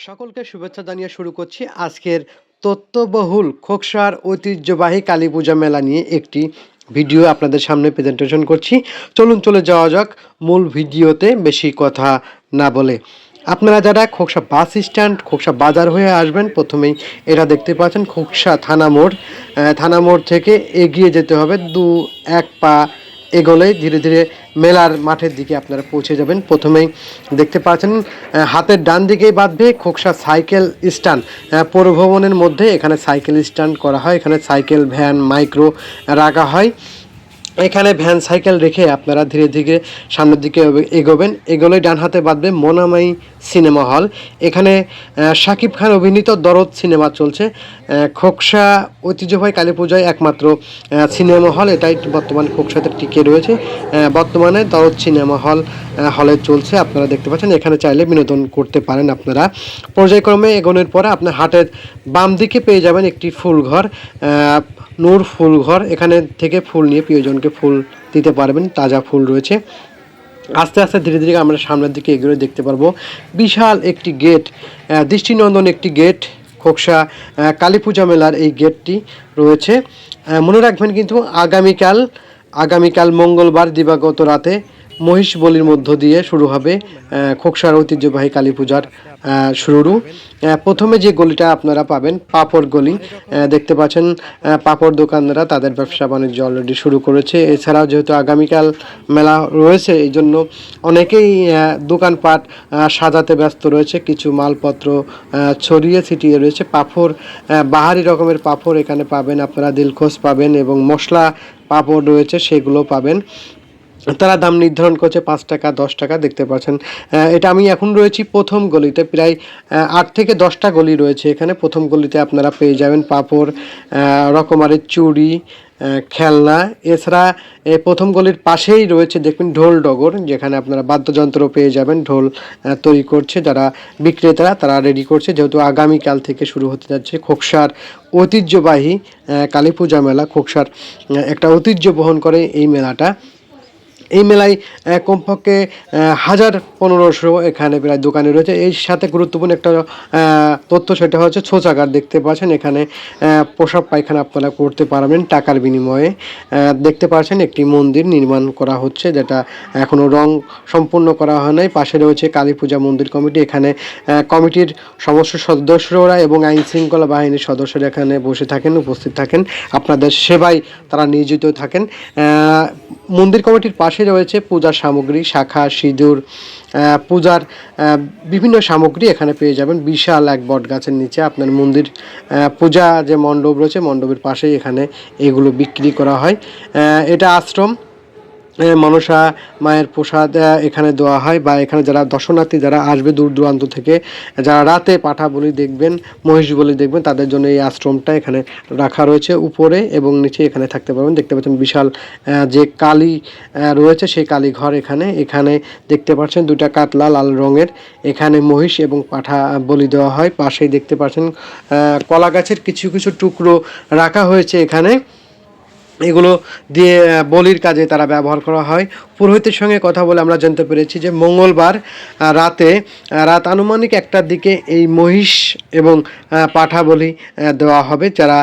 সকলকে শুভেচ্ছা জানিয়ে শুরু করছি আজকের তথ্যবহুল খোকসার ঐতিহ্যবাহী কালী পূজা মেলা নিয়ে একটি ভিডিও আপনাদের সামনে প্রেজেন্টেশন করছি। চলুন চলে যাওয়া যাক মূল ভিডিওতে বেশি কথা না বলে। আপনারা যারা খোকসা বাস স্ট্যান্ড খোকসা বাজার হয়ে আসবেন, প্রথমেই এটা দেখতে পাচ্ছেন খোকসা থানা মোড়। থানা মোড় থেকে এগিয়ে যেতে হবে এক পা এগোলেই ধীরে ধীরে মেলার মাঠের দিকে আপনারা পৌঁছে যাবেন। প্রথমেই দেখতে পাচ্ছেন হাতের ডান দিকেই বাঁধবে খোকসা সাইকেল স্ট্যান্ড। পৌরভবনের মধ্যে এখানে সাইকেল স্ট্যান্ড করা হয়, এখানে সাইকেল ভ্যান মাইক্রো রাখা হয়। এখানে ভ্যান সাইকেল রেখে আপনারা ধীরে ধীরে সামনের দিকে এগোবেন। এগোলেই ডান হাতে বাঁধবে মনামাই সিনেমা হল। এখানে শাকিব খান অভিনীত দরদ সিনেমা চলছে। খোকসা ঐতিহ্যবাহী কালী পূজায় একমাত্র সিনেমা হল এটাই বর্তমানে খোকসাতে টিকে রয়েছে। বর্তমানে দরদ সিনেমা হলে চলছে, আপনারা দেখতে পাচ্ছেন। এখানে চাইলে বিনোদন করতে পারেন আপনারা। পর্যায়ক্রমে এগোনোর পরে আপনার হাটের বাম দিকে পেয়ে যাবেন একটি ফুলঘর, নূর ফুলঘর। এখানে থেকে ফুল নিয়ে প্রিয়জনকে ফুল দিতে পারবেন, তাজা ফুল রয়েছে। আস্তে আস্তে ধীরে ধীরে আমরা সামনের দিকে এগিয়ে দেখতে পারবো বিশাল একটি গেট, দৃষ্টিনন্দন একটি গেট। খোকসা কালী পূজা মেলার এই গেটটি রয়েছে। মনে রাখবেন কিন্তু আগামীকাল মঙ্গলবার দিবাগত রাতে মহিষ বলির মধ্য দিয়ে শুরু হবে খোকসার ঐতিহ্যবাহী কালী পূজার শুরু। প্রথমে যে গলিটা আপনারা পাবেন পাপড় গলি, দেখতে পাচ্ছেন পাপড় দোকানদাররা তাদের ব্যবসা বাণিজ্য অলরেডি শুরু করেছে। এছাড়াও যেহেতু আগামীকাল মেলা রয়েছে, এই জন্য অনেকেই দোকানপাট সাজাতে ব্যস্ত রয়েছে। কিছু মালপত্র ছড়িয়ে ছিটিয়ে রয়েছে। পাঁপড় বাহারি রকমের পাঁপড় এখানে পাবেন আপনারা, দিলখোস পাবেন এবং মশলা পাঁপড় রয়েছে সেগুলো পাবেন। তারা দাম নির্ধারণ করছে 5 টাকা 10 টাকা, দেখতে পাচ্ছেন। এটা আমি এখন রয়েছি প্রথম গলিতে, প্রায় 8 থেকে 10টা গলি রয়েছে এখানে। প্রথম গলিতে আপনারা পেয়ে যাবেন পাঁপড়, রকমারি চুড়ি, খেলনা। এছাড়া এই প্রথম গলির পাশেই রয়েছে দেখবেন ঢোল ডগর, যেখানে আপনারা বাদ্যযন্ত্র পেয়ে যাবেন। ঢোল তৈরি করছে যারা বিক্রেতারা, তারা রেডি করছে, যেহেতু আগামীকাল থেকে শুরু হতে যাচ্ছে খোকসার ঐতিহ্যবাহী কালী পূজা মেলা। খোকসার একটা ঐতিহ্য বহন করে এই মেলাটা। এই মেলায় কমপক্ষে 1500 এখানে প্রায় দোকানে রয়েছে। এই সাথে গুরুত্বপূর্ণ একটা তথ্য, সেটা হচ্ছে শৌচাগার দেখতে পাচ্ছেন। এখানে প্রসাব পায়খানা আপনারা করতে পারবেন টাকার বিনিময়ে। দেখতে পাচ্ছেন একটি মন্দির নির্মাণ করা হচ্ছে, যেটা এখনও রং সম্পূর্ণ করা হয় নাই। পাশে রয়েছে কালী পূজা মন্দির কমিটি। এখানে কমিটির সমস্ত সদস্যরা এবং আইন শৃঙ্খলা বাহিনীর সদস্যরা এখানে বসে থাকেন, উপস্থিত থাকেন, আপনাদের সেবায় তারা নিয়োজিত থাকেন। মন্দির কমিটির পাশে রয়েছে পূজার সামগ্রী, শাখা সিঁদুর, পূজার বিভিন্ন সামগ্রী এখানে পেয়ে যাবেন। বিশাল এক বট গাছের নিচে আপনার মন্দির পূজা যে মণ্ডপ রয়েছে, মণ্ডপের পাশেই এখানে এগুলো বিক্রি করা হয়। এটা আশ্রম, মনসা মায়ের প্রসাদ এখানে দেওয়া হয়, বা এখানে যারা দর্শনার্থী যারা আসবে দূর দূরান্ত থেকে, যারা রাতে পাঠা বলি দেখবেন, মহিষ বলি দেখবেন, তাদের জন্য এই আশ্রমটা এখানে রাখা রয়েছে। উপরে এবং নিচে এখানে থাকতে পারবেন। দেখতে পাচ্ছেন বিশাল যে কালী রয়েছে সেই কালী ঘর এখানে দেখতে পাচ্ছেন দুটা কাতলা লাল রঙের, এখানে মহিষ এবং পাঠা বলি দেওয়া হয়। পাশেই দেখতে পাচ্ছেন কলা গাছের কিছু কিছু টুকরো রাখা হয়েছে এখানে, এগুলো দিয়ে বলির কাজে তারা ব্যবহার করা হয়। পুরোহিতের সঙ্গে কথা বলে আমরা জানতে পেরেছি যে মঙ্গলবার রাত আনুমানিক 1টার দিকে এই মহিষ এবং পাঠা বলি দেওয়া হবে। যারা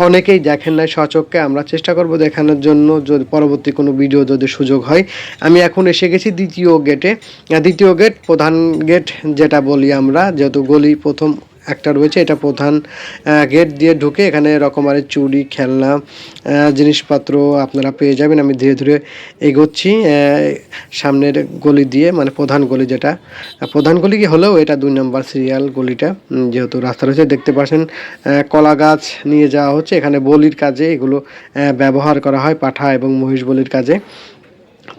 অনেকেই দেখেন না সচক্ষে, আমরা চেষ্টা করব দেখানোর জন্য, যদি পরবর্তী কোনো ভিডিও যদি সুযোগ হয়। আমি এখন এসে গেছি দ্বিতীয় গেটে। দ্বিতীয় গেট প্রধান গেট যেটা বলি আমরা, যেহেতু গলি প্রথম একটা রয়েছে, এটা প্রধান গেট দিয়ে ঢুকে এখানে রকমারি চুড়ি খেলনা জিনিসপত্র আপনারা পেয়ে যাবেন। আমি ধীরে ধীরে এগোচ্ছি সামনের গলি দিয়ে, মানে প্রধান গলি, যেটা প্রধান গলি হলেও এটা 2 নম্বর সিরিয়াল গলিটা, যেহেতু রাস্তা রয়েছে। দেখতে পাচ্ছেন কলা গাছ নিয়ে যাওয়া হচ্ছে, এখানে বলির কাজে এগুলো ব্যবহার করা হয়, পাঠা এবং মহিষ বলির কাজে।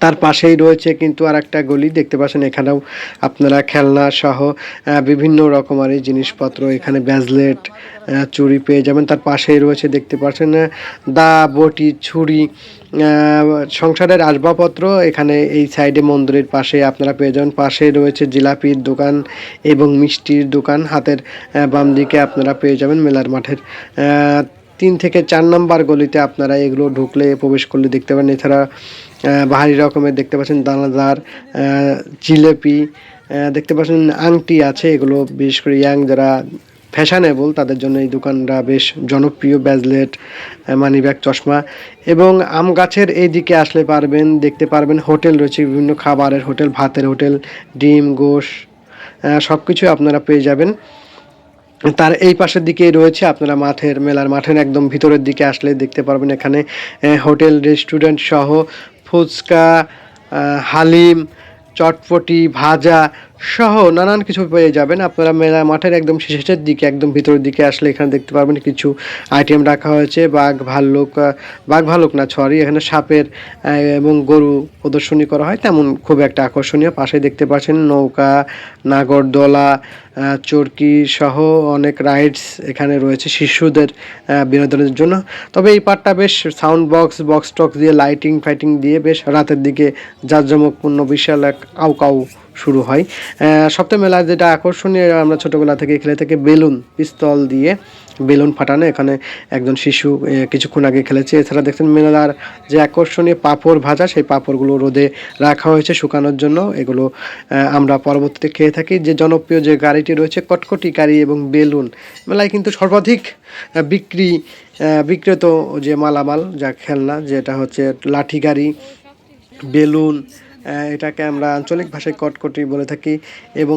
তার পাশেই রয়েছে কিন্তু আর একটা গলি, দেখতে পাচ্ছেন এখানেও আপনারা খেলনা সহ বিভিন্ন রকমের জিনিসপত্র, এখানে ব্যাজলেট চুড়ি পেয়ে যাবেন। তার পাশেই রয়েছে দেখতে পাচ্ছেন দা বটি ছুরি, সংসারের আসবাবপত্র এখানে এই সাইডে মন্দিরের পাশে আপনারা পেয়ে যাবেন। পাশে রয়েছে জিলাপির দোকান এবং মিষ্টির দোকান, হাতের বাম দিকে আপনারা পেয়ে যাবেন। মেলার মাঠের 3 থেকে 4 নম্বর গলিতে আপনারা এগুলো ঢুকলে প্রবেশ করলে দেখতে পাবেন। এছাড়া ভারী রকমের দেখতে পাচ্ছেন দানাদার জিলেপি, দেখতে পাচ্ছেন আংটি আছে, এগুলো বিশেষ করে ইয়াং যারা ফ্যাশনেবল তাদের জন্য এই দোকানটা বেশ জনপ্রিয়। ব্যাজলেট, মানি ব্যাগ, চশমা এবং আম গাছের এই দিকে আসলে পারবেন দেখতে পারবেন হোটেল রয়েছে, বিভিন্ন খাবারের হোটেল, ভাতের হোটেল, ডিম, গোশ সব কিছু আপনারা পেয়ে যাবেন। তার এই পাশের দিকেই রয়েছে আপনারা মেলার মাঠের একদম ভিতরের দিকে আসলে দেখতে পারবেন এখানে হোটেল, রেস্টুরেন্ট সহ ফুচকা, হালিম, চটপটি, ভাজা সহ নানান কিছু পেয়ে যাবেন। আপনারা মেলা মাঠের একদম শেষের দিকে একদম ভিতরের দিকে আসলে এখানে দেখতে পারবেন কিছু আইটেম রাখা হয়েছে। বাঘ ভাল্লুক না সরি, এখানে সাপের এবং গরু প্রদর্শনী করা হয়, তেমন খুব একটা আকর্ষণীয়। পাশে দেখতে পাচ্ছেন নৌকা, নাগরদোলা, চরকি সহ অনেক রাইডস এখানে রয়েছে শিশুদের বিনোদনের জন্য। তবে এই পার্টটা বেশ সাউন্ড বক্স টক্স দিয়ে লাইটিং ফাইটিং দিয়ে বেশ রাতের দিকে জাঁকজমকপূর্ণ বিশাল এক আউকাউ শুরু হয়। সপ্তাহ মেলার যেটা আকর্ষণীয়, আমরা ছোটোবেলা থেকে খেলে থেকে বেলুন, পিস্তল দিয়ে বেলুন ফাটানো, এখানে একজন শিশু কিছুক্ষণ আগে খেলেছে। এছাড়া দেখছেন মেলার যে আকর্ষণীয় পাঁপড় ভাজা, সেই পাঁপড়গুলো রোদে রাখা হয়েছে শুকানোর জন্য, এগুলো আমরা পরবর্তীতে খেয়ে থাকি। যে জনপ্রিয় যে গাড়িটি রয়েছে কটকটি গাড়ি এবং বেলুন, মেলায় কিন্তু সর্বাধিক বিক্রেত যে মালামাল যা খেলনা, যেটা হচ্ছে লাঠি গাড়ি, বেলুন, এটাকে আমরা আঞ্চলিক ভাষায় কটকটি বলে থাকি। এবং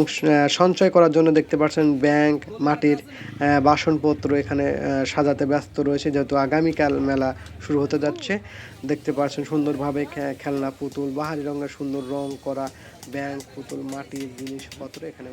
সঞ্চয় করার জন্য দেখতে পাচ্ছেন ব্যাংক, মাটির বাসনপত্র এখানে সাজাতে ব্যস্ত রয়েছে, যেহেতু আগামীকাল মেলা শুরু হতে যাচ্ছে। দেখতে পাচ্ছেন সুন্দরভাবে খেলনা পুতুল, বাহারি রঙের সুন্দর রং করা ব্যাংক, পুতুল, মাটির জিনিসপত্র এখানে